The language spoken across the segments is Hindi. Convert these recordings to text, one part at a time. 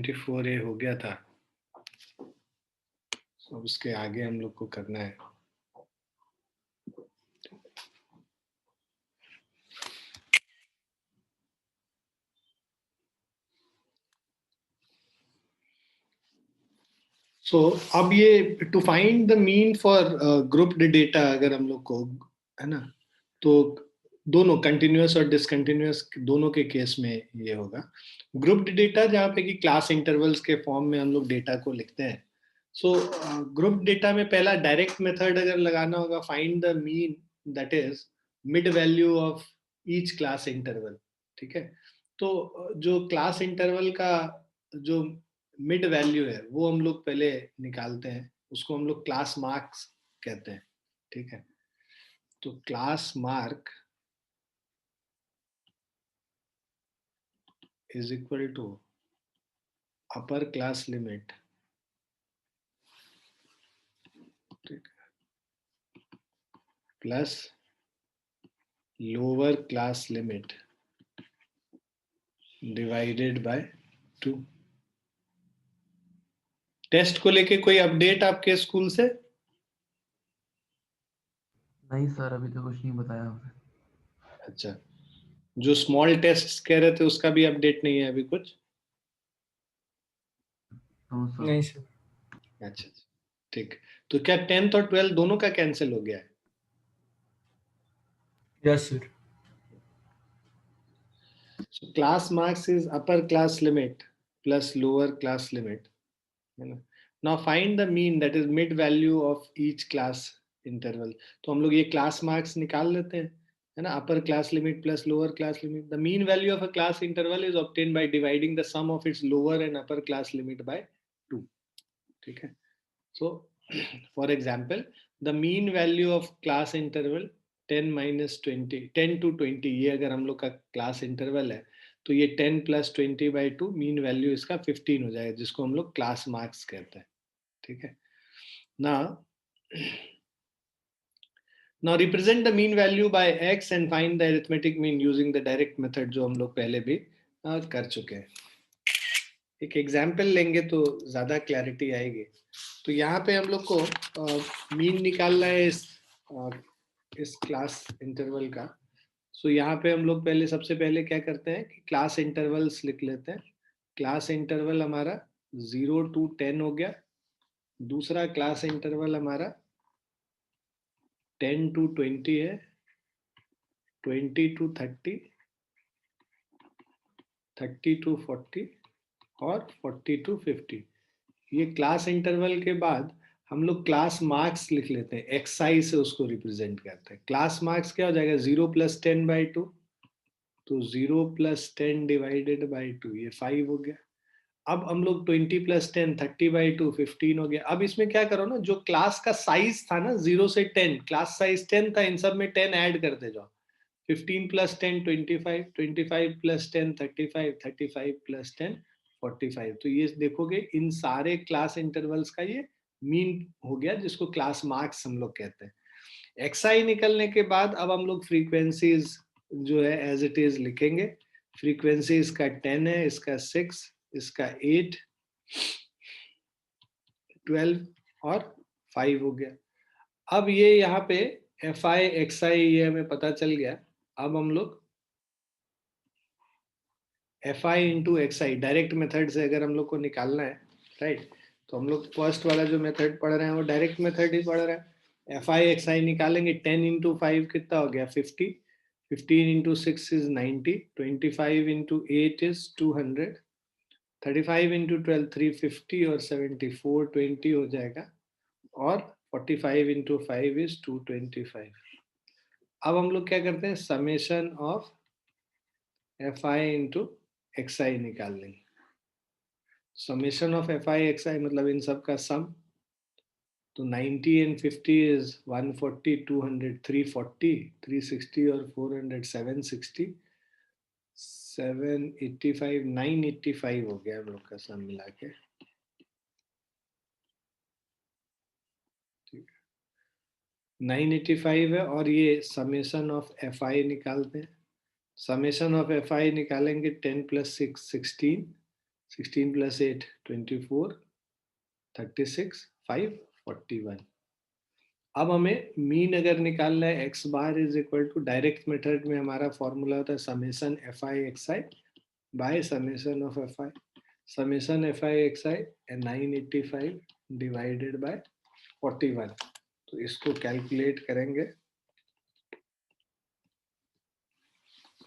24A हो गया था, अब उसके आगे हम लोग को करना है। अब ये to find the mean for grouped data, अगर हम लोग को, है ना, तो दोनों कंटिन्यूअस और डिसकंटिन्यूअस दोनों के केस में ये होगा। ग्रुप्ड डेटा जहाँ पे कि क्लास इंटरवल्स के फॉर्म में हम लोग डेटा को लिखते हैं। ग्रुप डेटा में पहला डायरेक्ट मेथड अगर लगाना होगा, find the mean, that is mid value of each class interval. ठीक है, तो जो क्लास इंटरवल का जो मिड वैल्यू है वो हम लोग पहले निकालते हैं, उसको हम लोग क्लास मार्क्स कहते हैं। ठीक है, तो class mark is equal to upper class limit, plus lower class limit divided by 2। Test को लेके कोई अपडेट आपके स्कूल से? नहीं सर, अभी तो कुछ नहीं बताया उन्होंने। अच्छा, जो स्मॉल टेस्ट कह रहे थे उसका भी अपडेट नहीं है अभी कुछ? No sir. नहीं सर। अच्छा, ठीक। तो क्या 10th और 12th दोनों का कैंसिल हो गया है? Yes sir. So class marks is upper class limit plus lower class limit, है ना। Now find the mean, that is mid value of each class interval. तो हम लोग ये class marks निकाल लेते हैं, है ना। upper class limit plus lower class limit, the mean value of a class interval is obtained by dividing the sum of its lower and upper class limit by 2। ठीक है, so for example, the mean value of class interval 10 minus 20, 10 to 20, ये अगर हम लोग का क्लास इंटरवल है तो ये 10 प्लस 20/2, मीन वैल्यू इसका 15 हो जाएगा, जिसको हम लोग क्लास मार्क्स कहते हैं। ठीक है, ना now represent the mean value by x and find the arithmetic mean using the direct method, जो हम लोग पहले भी कर चुके हैं। एक एग्जाम्पल लेंगे तो ज्यादा क्लैरिटी आएगी। तो यहाँ पे हम लोग को मीन निकालना है इस क्लास इंटरवल का। सो यहाँ पे हम लोग पहले, सबसे पहले क्या करते हैं कि क्लास इंटरवल्स लिख लेते हैं। क्लास इंटरवल हमारा 0 to 10 हो गया। दूसरा क्लास इंटरवल हमारा 10 to 20 है, 20 to 30, 30 to 40 और 40 to 50। ये क्लास इंटरवल के बाद हम लोग क्लास मार्क्स लिख लेते हैं, एक्सआई से उसको रिप्रेजेंट करते हैं। क्लास मार्क्स क्या हो जाएगा, 0 + 10/2, तो 0 + 10 डिवाइडेड बाई 2, ये 5 हो गया। अब हम लोग 20 + 10, 30/2, 15 हो गया। अब इसमें क्या करो ना, जो क्लास का साइज था ना 0 से 10, क्लास साइज 10 था, इन सब में 10 ऐड करते जाओ। 15 + 10 25, 25 + 10 35, 35 + 10 45। तो ये देखोगे इन सारे क्लास इंटरवल्स का ये मीन हो गया, जिसको क्लास मार्क्स हम लोग कहते हैं। एक्सआई निकलने के बाद अब हम लोग फ्रीक्वेंसीज जो है एज इट इज लिखेंगे। फ्रीक्वेंसी इसका 10 है, इसका 6, इसका 8, 12 और 5 हो गया। अब ये यहाँ पे एफ आई एक्स आई ये हमें पता चल गया। अब हम लोग F i into x I direct method से अगर हम लोग को निकालना है, राइट, तो हम लोग फर्स्ट वाला जो मेथड पढ़ रहे हैं वो डायरेक्ट मेथड ही पढ़ रहे हैं। एफ आई एक्स आई निकालेंगे, 10 × 5 कितना हो गया, 50, 15 × 6 इज 90, 25 × 8 इज 200, 35 × 12 350 और 74 20 हो जाएगा, और 45 × 5 इज 225। अब हम लोग क्या करते हैं, summation of f i into x i निकाल लेंगे। Summation of f i x i मतलब इन सब का सम, तो 90 and 50 is 140, 200 340, 360 और 400 760, 785 985 हो गया हम लोग का सम मिला के। ठीक है, 985 है, और ये समेशन ऑफ एफ आई निकालते हैं। समेशन ऑफ एफ आई निकालेंगे, 10 + 6 16, 16 plus 8 24, 36, 5, 41. अब हमें मीन अगर निकालना है x bar is equal to, direct method में हमारा फॉर्मूला होता है summation f i x i by summation of f i. Summation f i x i 985 divided by 41. तो इसको कैलकुलेट करेंगे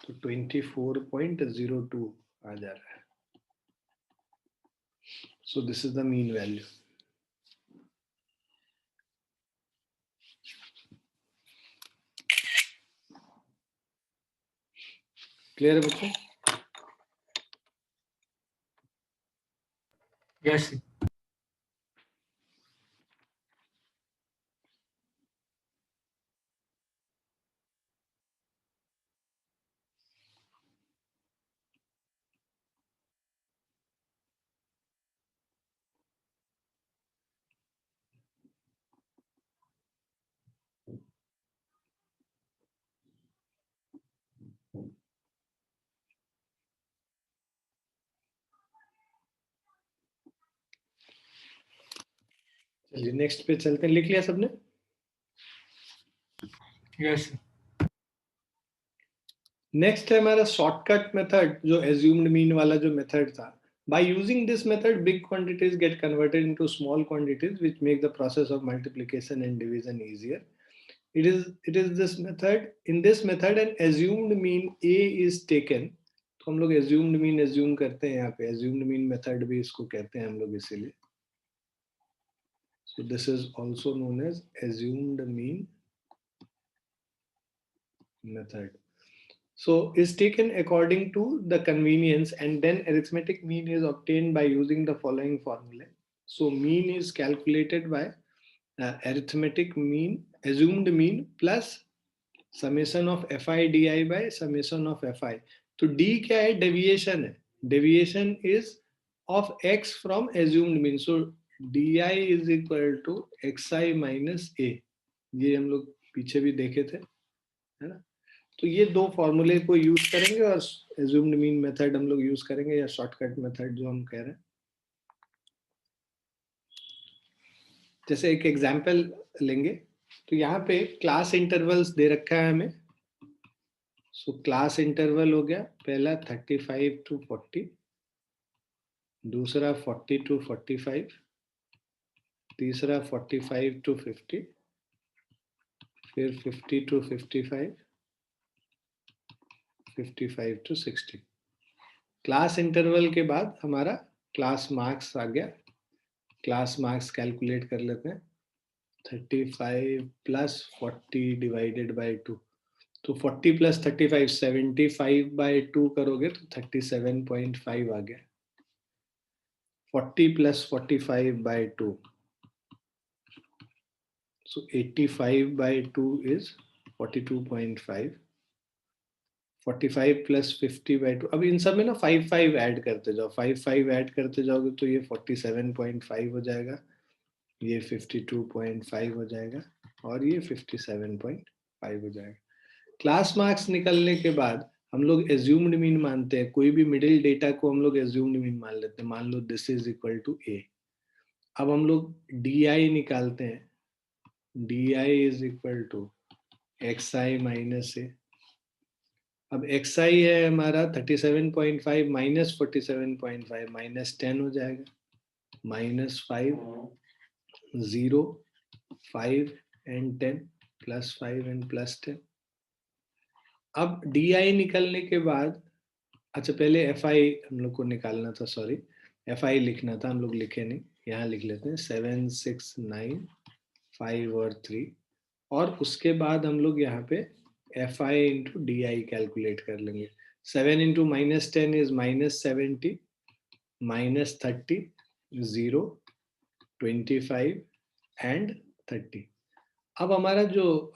तो 24.02 आ जा रहा है. So this is the mean value. Clear है बच्चों? यस. चलिए नेक्स्ट पे चलते हैं. लिख लिया सबने? यस. नेक्स्ट है हमारा शॉर्टकट मेथड, जो एज्यूम्ड मीन वाला जो मेथड था. By using this method, big quantities get converted into small quantities, which make the process of multiplication and division easier. It is this method. In this method, an assumed mean A is taken. तो हम लोग assumed mean assume करते हैं यहाँ पे. assumed mean method भी इसको कहते हैं हम लोग इसीलिए. So this is also known as assumed mean method. So is taken according to the convenience, and then arithmetic mean is obtained by using the following formula. So mean is calculated by arithmetic mean, assumed mean plus summation of fi di by summation of fi. तो d क्या है? Deviation है. Deviation is of x from assumed mean. So di is equal to xi minus a. ये हम लोग पीछे भी देखे थे, है ना? तो ये दो फॉर्मूले को यूज करेंगे और एज्यूम्ड मीन मेथड हम लोग यूज करेंगे, या शॉर्टकट मेथड जो हम कह रहे हैं. जैसे एक एग्जांपल लेंगे, तो यहाँ पे क्लास इंटरवल्स दे रखा है हमें. सो क्लास इंटरवल हो गया पहला 35 to 40, दूसरा 40 to 45, तीसरा 45 to 50, फिर 50 to 55, 55 to 60. क्लास इंटरवल के बाद हमारा क्लास मार्क्स आ गया. क्लास मार्क्स कैलकुलेट कर लेते हैं. 35 प्लस 40 डिवाइडेड बाय 2. तो 40 प्लस 35 75 बाय 2 करोगे तो 37.5 आ गया. 40 plus 45 by 2, so 85 by 2 is 42.5. 45 plus 50 by 2. अब इन सब में ना 5 ऐड करते जाओ. 5 ऐड करते जाओगे तो ये 47.5 हो जाएगा, ये 52.5 हो जाएगा और ये 57.5 हो जाएगा. क्लास मार्क्स निकलने के बाद हम लोग एज्यूम्ड मीन मानते हैं. कोई भी मिडिल डेटा को हम लोग एज्यूम्ड मीन मान लेते हैं. मान लो this is equal to a. अब हम लोग डी आई निकालते हैं. D i is equal to x i minus a. अब एक्स आई है हमारा 37.5 माइनस 47.5 माइनस 10 हो जाएगा. -5, 0, 5 and 10, +5 and +10. अब डी आई निकलने के बाद, अच्छा पहले एफ आई हम लोग को निकालना था. सॉरी, एफ आई लिखना था, हम लोग लिखे नहीं. यहाँ लिख लेते हैं 7, 6, 9, 5 और 3. और उसके बाद हम लोग यहाँ पे F i into D I calculate कर लेंगे. 7 इंटू -10 इज -70, -30, 0, 25 एंड 30. अब हमारा जो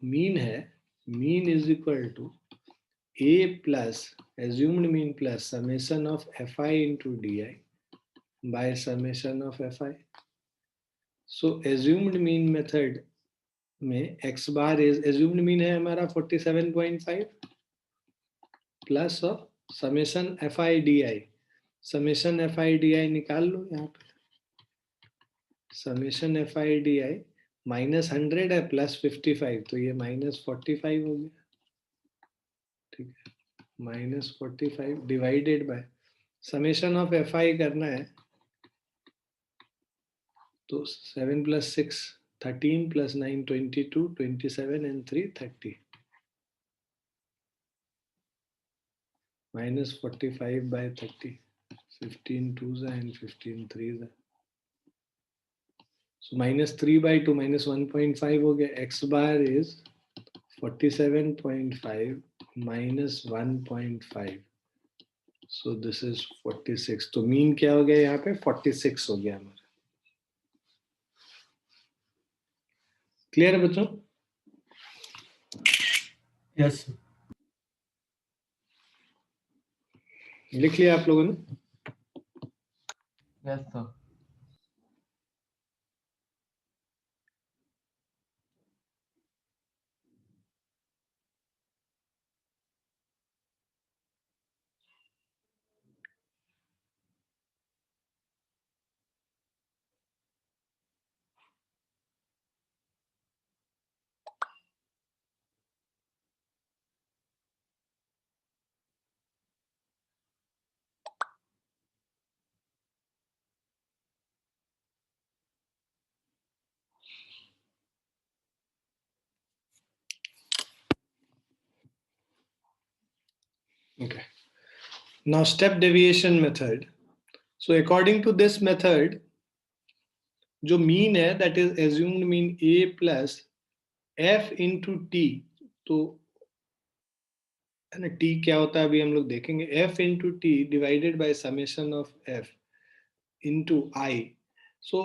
मीन है, mean is equal to a plus assumed mean plus summation of fi into di by summation of fi. So assumed mean method में x bar is assumed mean है हमारा 47.5 plus of summation fi di. Summation f I D I निकाल लो यहाँ पे। Summation f I D I -100 है +55, तो ये -45 हो गया। ठीक है, -45 divided by summation of f आई करना है, तो 7 + 6 13 + 9 22 27 and 3 30 -45 by 30 15 2s and 15 3s। So -3/2 -1.5 हो गया। x bar is 47.5 minus 1.5, so this is 46। तो मीन क्या हो गया यहाँ पे? 46 हो गया हमारा। क्लियर है बच्चों? यस लिख लिया आप लोगों ने? Yes sir. Okay. Now step deviation method. So according to this method, जो मीन है that is assumed mean a plus f into t, तो है ना, t क्या होता है अभी हम लोग देखेंगे। f into t divided by summation of f into i। So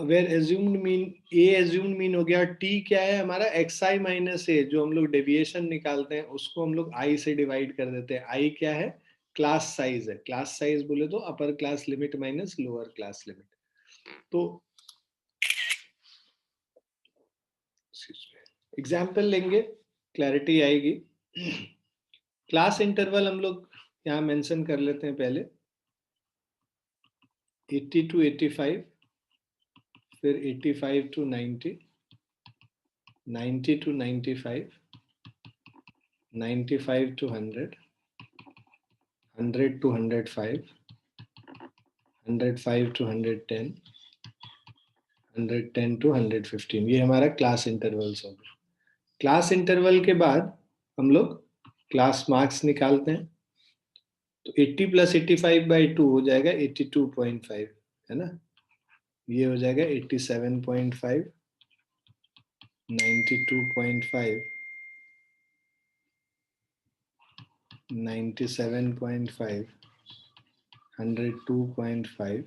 where assumed mean a assumed mean हो गया, t क्या है हमारा xi minus a, जो हम लोग डेविएशन निकालते हैं उसको हम लोग i से डिवाइड कर देते हैं। i क्या है? क्लास साइज है। क्लास साइज बोले तो अपर class limit minus lower class limit. तो एग्जाम्पल लेंगे, क्लैरिटी आएगी। क्लास इंटरवल हम लोग यहाँ मेंशन कर लेते हैं पहले, 80 to 85, फिर 85 to 90, 90 to 95, 95 to 100, 100 to 105, 105 to 110, 110 to 115। ये हमारा क्लास इंटरवल्स हो गया। क्लास इंटरवल के बाद हम लोग क्लास मार्क्स निकालते हैं, तो 80 + 85/2 हो जाएगा 82.5, है ना। ये हो जाएगा 87.5, 92.5, 97.5, 102.5,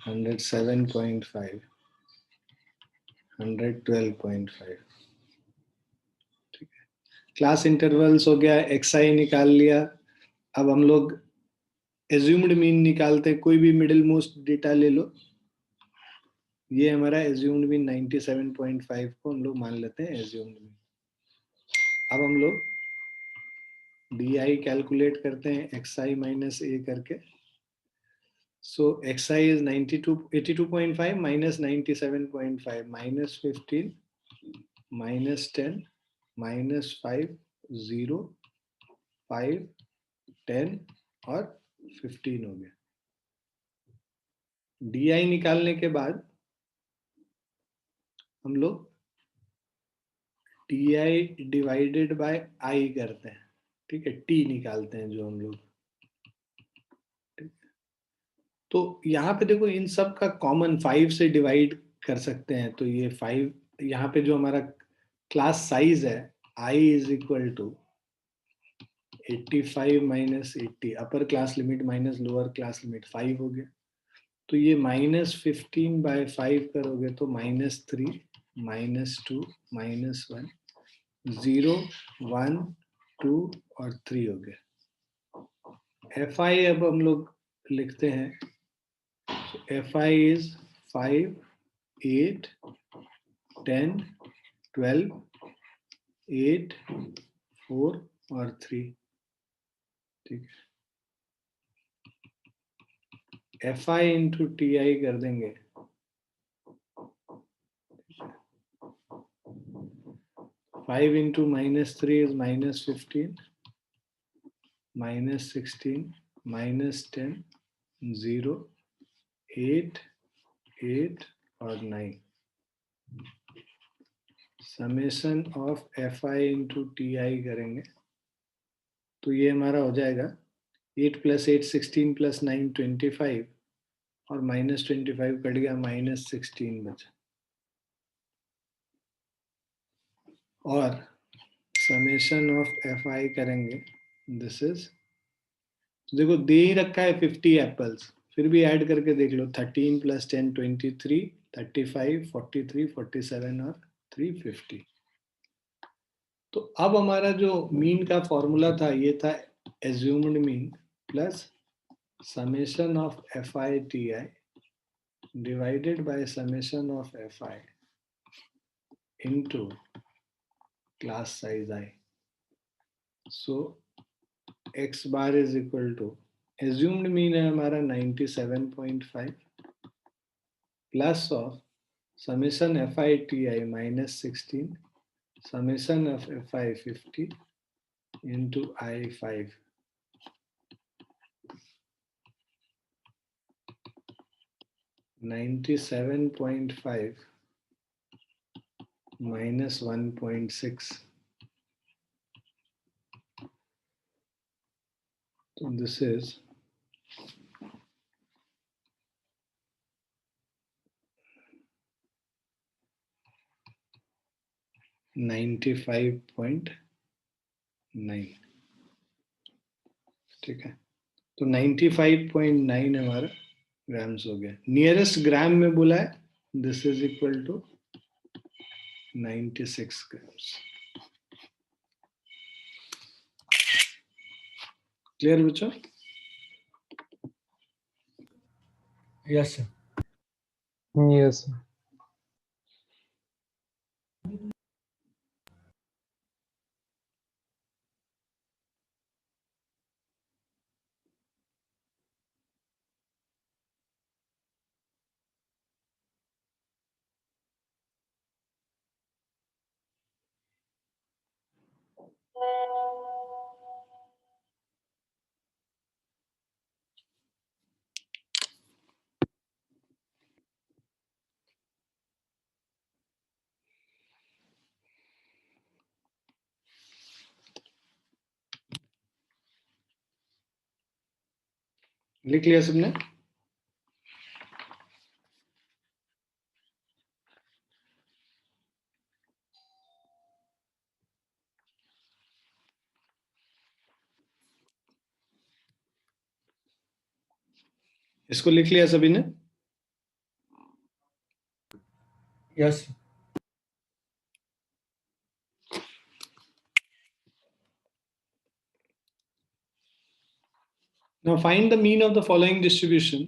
107.5, 112.5। ठीक है, क्लास इंटरवल्स हो गया, एक्सआई निकाल लिया। अब हम लोग एज्यूम्ड मीन निकालते हैं, कोई भी मिडिल मोस्ट डेटा ले लो। ये हमारा एज्यूम्ड मीन 97.5 को हम लोग मान लेते हैं एज्यूम्ड मीन। अब हम लोग DI कैलकुलेट करते हैं XI माइनस A करके। So XI is 82.5 minus 97.5 minus 15 minus 10 minus 5 0 5 10 और 15 हो गया। DI निकालने के बाद हम लोग DI डिवाइडेड बाय I करते हैं। ठीक है, T निकालते हैं जो हम लोग। तो यहाँ पे देखो, इन सब का कॉमन 5 से डिवाइड कर सकते हैं, तो ये 5 यहाँ पे जो हमारा क्लास साइज है I is equal to 85 minus 80, upper class limit minus lower class limit 5 हो गया। तो ये -15/5 करोगे तो -3 -2 -1 0 1 2 और 3 हो गया। FI अब हम लोग लिखते हैं, FI is 5 8 10 12 8 4 और 3। ठीक है, FI इंटू TI कर देंगे, 5 into -3 is -15, -16, -10, 0, 8, 8 और 9. Summation of FI into TI करेंगे तो ये हमारा हो जाएगा 8 + 8 16 + 9 25 और -25 कट गया, -16 बचा. और समेशन ऑफ FI करेंगे, दिस इज, देखो दे ही रखा है 50 एप्पल्स, फिर भी ऐड करके देख लो, 13 + 10 23, 35 43 47 और 350. तो अब हमारा जो मीन का फॉर्मूला था ये था assumed mean plus summation of FI TI divided by summation of FI into class size I. So x bar is equal to, assumed mean है हमारा 97.5 plus of summation FI TI minus 16 summation of FI 50 into I5. -97.5 minus 1.6. So this is 95.9. ठीक है, तो 95.9 हमारा ग्राम्स हो गया. नियरेस्ट ग्राम में बोला है, this is equal to 96 grams. Clear बच्चों? Yes, sir. Yes, sir. लिख लिया सबने? इसको लिख लिया सभी ने? Yes. Now find the mean of the following distribution.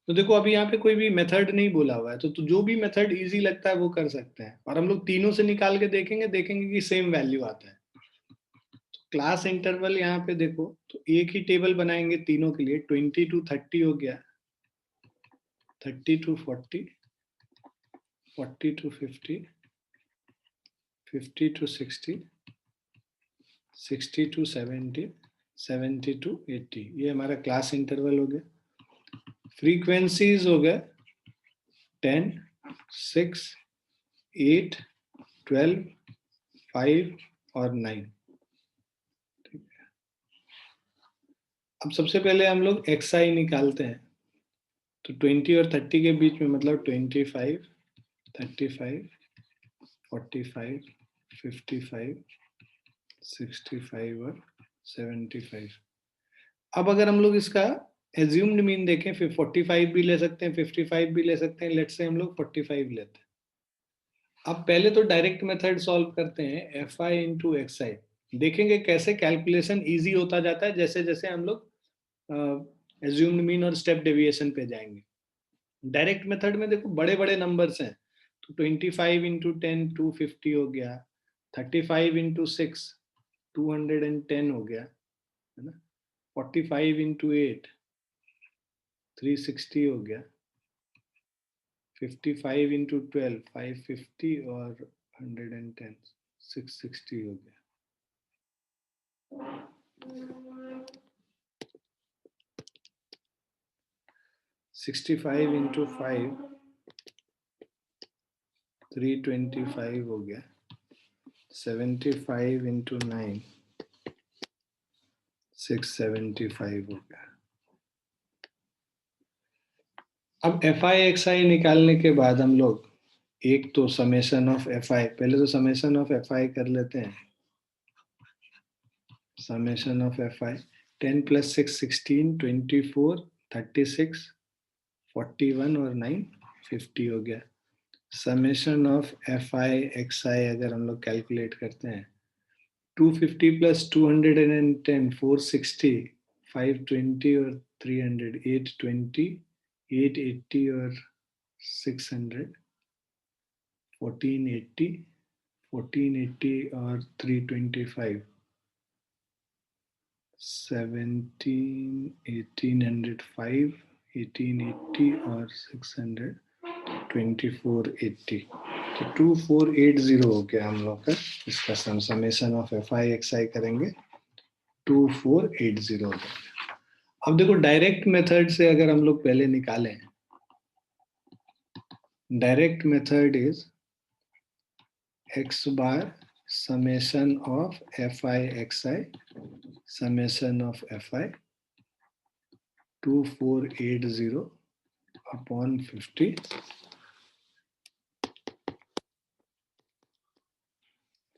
तो देखो अभी यहाँ पे कोई भी मेथड नहीं बोला हुआ है, तो जो भी मेथड इजी लगता है वो कर सकते हैं, और हम लोग तीनों से निकाल के देखेंगे कि सेम वैल्यू आता है. तो क्लास इंटरवल यहाँ पे देखो, तो एक ही टेबल बनाएंगे तीनों के लिए. 20 to 30 हो गया, 30 to 40, 40 to 50, 50 to 60, 60 to 70, 70 to 80. ये हमारा क्लास इंटरवल हो गया. फ्रीक्वेंसीज हो गए 10, 6, 8, 12, 5 और 9. अब सबसे पहले हम लोग XI निकालते हैं. तो 20 और 30 के बीच में मतलब 25, 35, 45, 55, 65 और 75. अब अगर हम लोग इसका एज्यूम्ड मीन देखें, फिर 45 भी ले सकते हैं, 55 भी ले सकते हैं. लेट्स से हम लोग 45 लेते हैं. अब पहले तो डायरेक्ट मेथड सॉल्व करते हैं, FI इंटू XI. देखेंगे कैसे कैलकुलेशन इजी होता जाता है जैसे जैसे हम लोग एज्यूम्ड मीन और स्टेप डेविएशन पे जाएंगे. डायरेक्ट मेथड में देखो बड़े बड़े नंबर्स हैं, तो 25 इंटू 10 250 हो गया, 35 इंटू 6 210 हो गया, है ना. 45 इंटू 8 360 हो गया, 55 इंटू 12 550 और 110 660 हो गया। $65 इंटू 5 325 हो गया, 75 इंटू 9 675 हो गया। अब FI/XI निकालने के बाद हम लोग एक तो समेशन ऑफ FI, पहले तो समेशन ऑफ FI कर लेते हैं। समेशन ऑफ FI 10 + 6 16 24 36 41 और 9 50 हो गया। समेशन ऑफ FI/XI अगर हम लोग कैलकुलेट करते हैं 250 + 210 460 520 और 300 820 880 और 600 1480 1480 और 325 1805 1880 और 600 2480 तो 2480 हो गया हम लोग का। इसका समेशन ऑफ FI/XI करेंगे 2480 हो गया। अब देखो डायरेक्ट मेथड से अगर हम लोग पहले निकालें, direct method is x bar summation of FI/XI summation of FI 2480 upon 50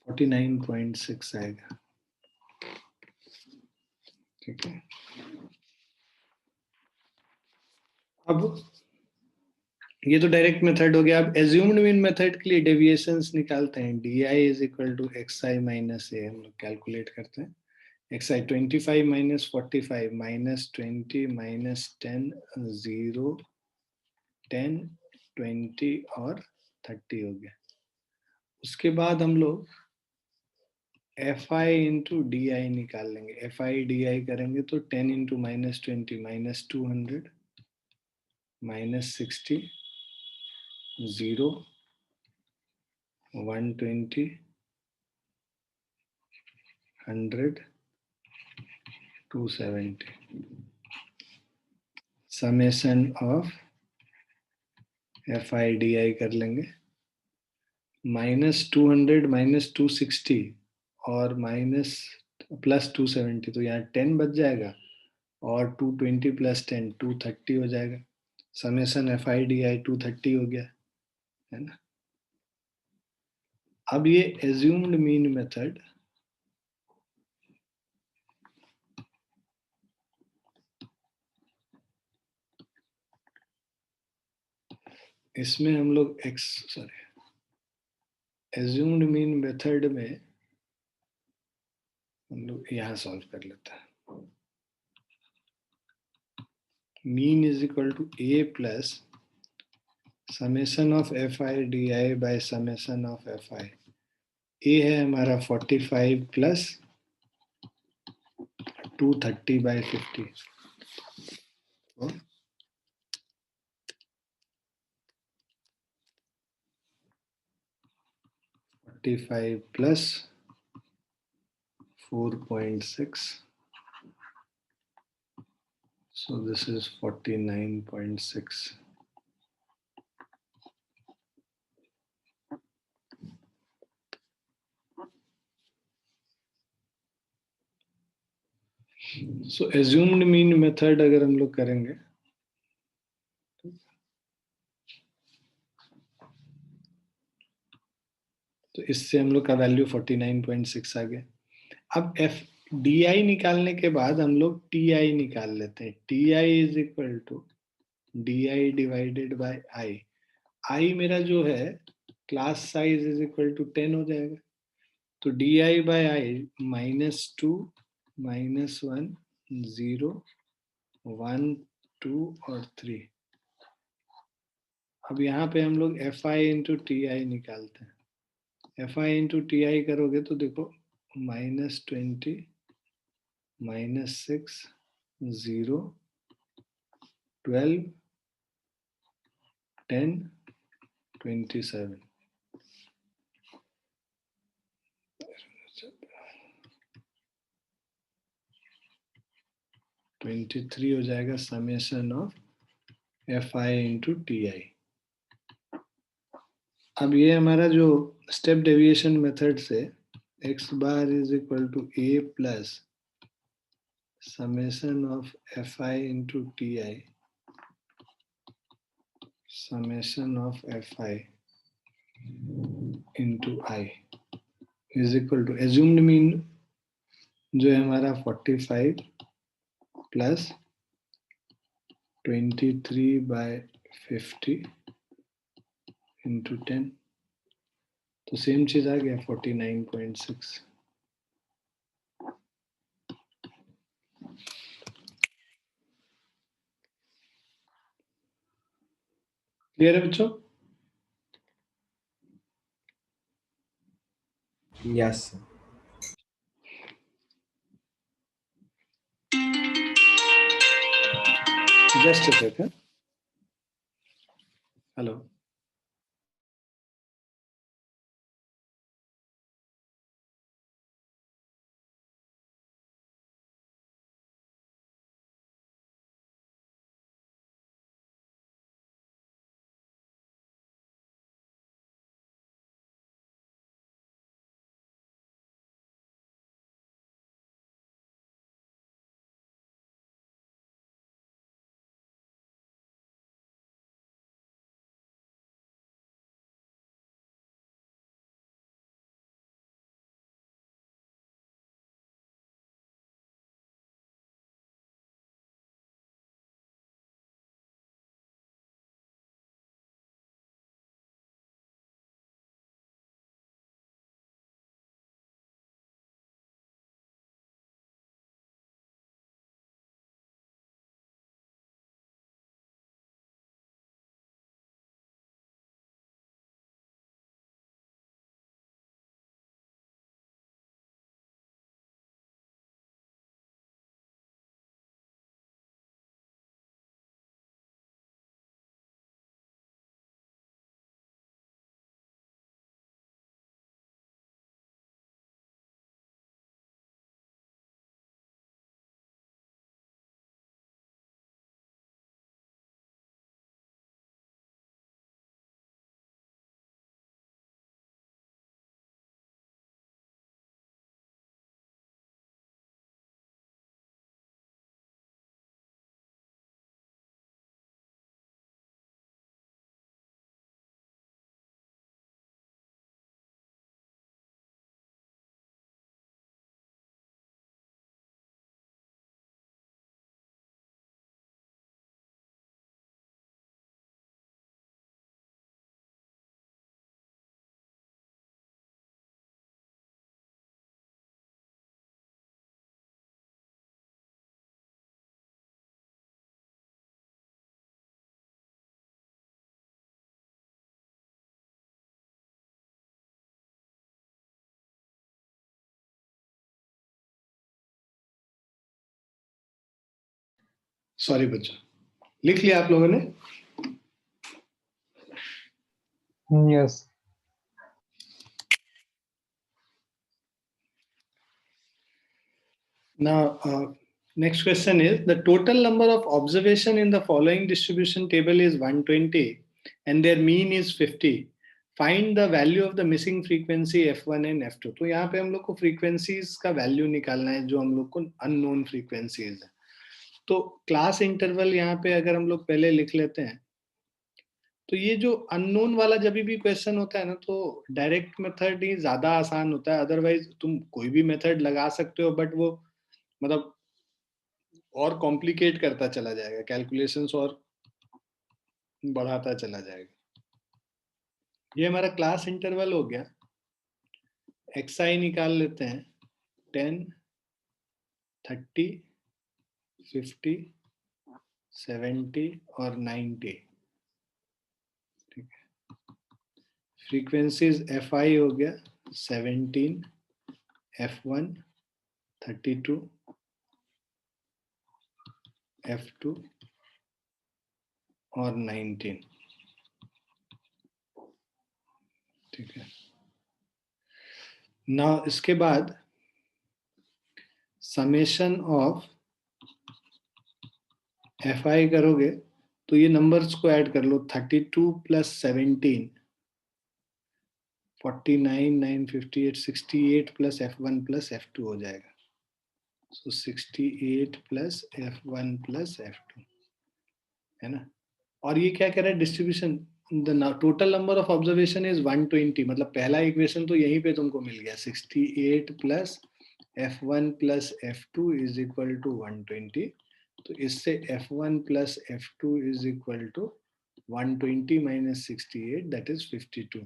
49.6 आएगा। ठीक है, अब ये तो डायरेक्ट मेथड हो गया। अब एज्यूम्ड मीन मेथड के लिए डेविएशंस निकालते हैं। DI = XI - A हम लोग कैलकुलेट करते हैं। XI 25 - 45 -20 -10 0 10 20 और 30 हो गया। उसके बाद हम लोग FI into DI निकाल लेंगे। FI DI करेंगे तो 10 into -20 -200 -60 0 120 100 270 summation of FI DI कर लेंगे। -200 -260 और +270 तो यहाँ 10 बच जाएगा और 220 + 10 230 हो जाएगा। समेशन FI DI 230 हो गया है ना। अब ये एज्यूम्ड मीन मेथड इसमें हम लोग एज्यूम्ड मीन मेथड में हम लोग यहाँ सॉल्व कर लेते हैं। Mean = A plus summation of FI DI bye summation of FI। A है हमारा 45 plus 230/50 45 plus 4.6 so this is 49.6 so assumed mean method अगर हम लोग करेंगे तो इससे हम लोग का वैल्यू 49.6 आ गया। अब DI निकालने के बाद हम लोग TI निकाल लेते हैं। TI = DI divided by I। I मेरा जो है क्लास साइज = 10 हो जाएगा। तो DI बाय I -2 -1 0 1 2 और 3। अब यहाँ पे हम लोग FI into TI निकालते हैं। FI into TI करोगे तो देखो -20 -6 0 12, 10, 27. (23) हो जाएगा summation of fi into t i. अब ये हमारा जो स्टेप डेविएशन मेथड से x बार is equal to a plus summation of fi into t i summation of fi into i is equal to assumed mean जो है हमारा 45 प्लस 23/50 इंटू 10, तो सेम चीज आ गया 49.6। क्लियर है बच्चों? Yes, sir. Just a second. Hello, sorry बच्चों, लिख लिया आप लोगों ने? Yes. Now, next question is the total number of observation in the following distribution table is 120 and their mean is 50. Find the value of the missing frequency f1 and f2. तो यहाँ पे हम लोग को frequencies का value निकालना है जो हम लोग को unknown frequencies है। तो क्लास इंटरवल यहाँ पे अगर हम लोग पहले लिख लेते हैं तो ये जो अननोन वाला जब भी क्वेश्चन होता है ना तो डायरेक्ट मेथड ही ज्यादा आसान होता है। अदरवाइज तुम कोई भी मेथड लगा सकते हो बट वो मतलब और कॉम्प्लिकेट करता चला जाएगा, कैलकुलेशंस और बढ़ाता चला जाएगा। ये हमारा क्लास इंटरवल हो गया। एक्स आई निकाल लेते हैं 10, 30, 50, 70 और 90। ठीक है, फ्रीक्वेंसीज एफ आई हो गया 17, f1 32, f2 और 19, ठीक है। नाउ इसके बाद समेशन ऑफ fi करोगे तो ये नंबर्स को ऐड कर लो, 32 plus 17 49 958 68 plus f1 plus f2 हो जाएगा। सो 68 प्लस f1 प्लस f2, है ना। और ये क्या कह रहा है, distribution the total number of observation is 120, मतलब पहला इक्वेशन तो यहीं पे तुमको मिल गया, 68 plus f1 plus f2 is equal to 120। तो इससे f1 plus f2 is equal to 120 minus 68 that is 52,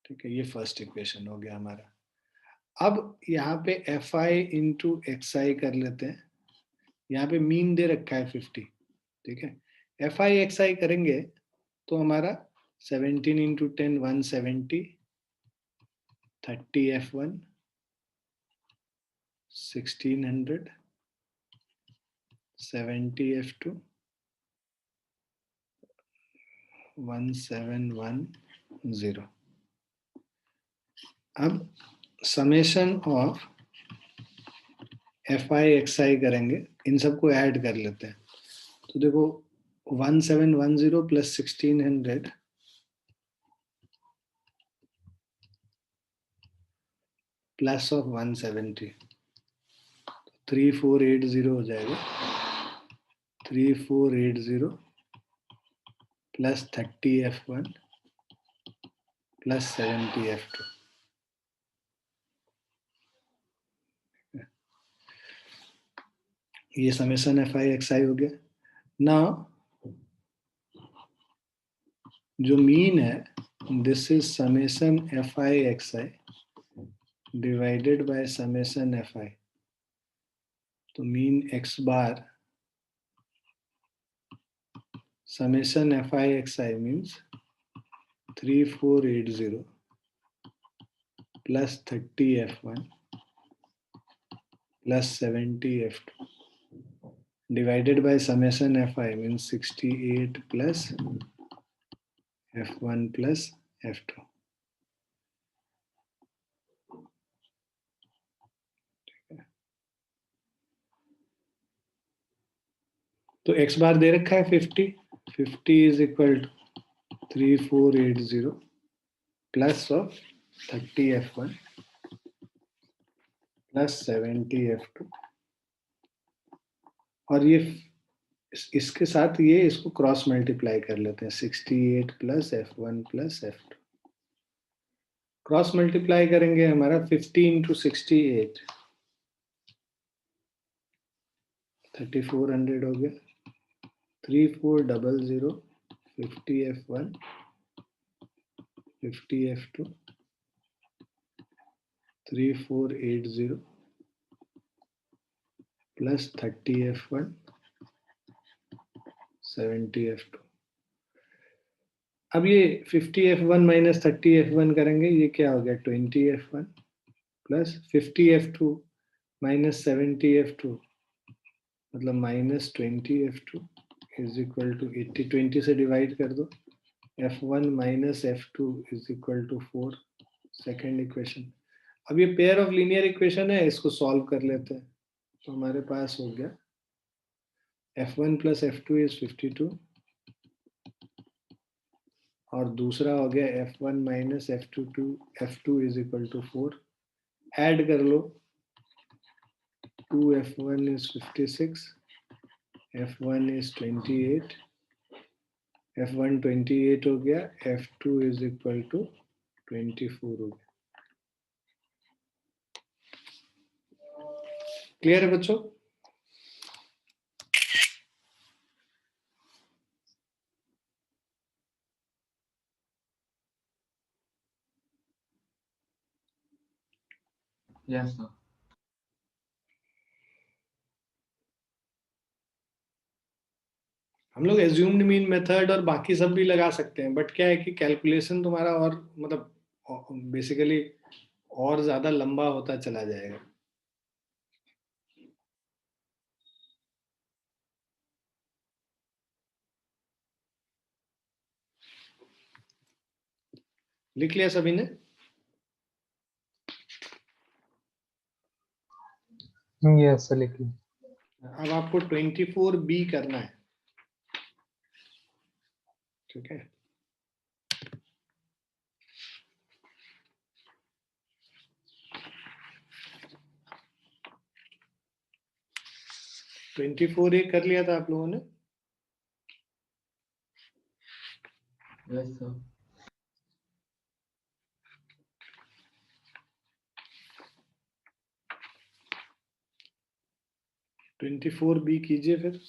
ठीक है। ये फर्स्ट इक्वेशन हो गया हमारा। अब यहाँ पे fi इंटू xi कर लेते हैं। यहाँ पे मीन दे रखा है 50, ठीक है। fi xi करेंगे तो हमारा 17 इंटू 10 170, 30 f1 1600, 70 f2 1710। अब समेशन ऑफ fi xi करेंगे, इन सबको ऐड कर लेते हैं। तो देखो 1710 प्लस 1600 प्लस ऑफ 170, 3480 हो जाएगा। 3480 प्लस 30 f1 प्लस 70 f2। ये समेशन fi xi हो गया ना। जो मीन है, this is summation fi xi divided by summation fi। तो मीन x बार summation fi xi means 3480 plus 30 f1 plus 70 f2 divided by summation fi means 68 plus f1 plus f2। तो x बार दे रखा है 50 is equal to 3480 plus of 30 f1 plus 70 f2। और ये इसके साथ ये इसको क्रॉस मल्टीप्लाई कर लेते हैं, 68 plus f1 plus f2। Cross multiply करेंगे हमारा 50 इंटू 68 3400 हो गया। 3400 50 f1 50 f2 3480 plus 30 f1 70 f2। अब ये 50 f1 माइनस 30 f1 करेंगे, ये क्या हो गया 20 f1 plus 50 f2 minus 70 f2 मतलब minus 20 f2 is equal to 80। 20 से डिवाइड कर दो, f1 minus f2 is equal to 4, second equation. अब ये पेयर ऑफ लीनियर इक्वेशन है, इसको सॉल्व कर लेते हैं। तो हमारे पास हो गया f1 प्लस f2 इज 52 और दूसरा हो गया f1 minus f2 is equal to 4। Add कर लो, 2f1 is 56, f1 is 28, f1 28 हो गया, f2 इज इक्वल टू 24 हो गया। क्लियर है बच्चों? Yes sir. हम लोग एज्यूम्ड मीन मेथड और बाकी सब भी लगा सकते हैं, बट क्या है कि कैलकुलेशन तुम्हारा और मतलब बेसिकली और ज्यादा लंबा होता चला जाएगा। लिख लिया सभी ने? Yes, sir. लिख ली। अब आपको 24B करना है, ठीक है? ट्वेंटी फोर ए कर लिया था आप लोगों ने? Yes sir. 24B कीजिए फिर।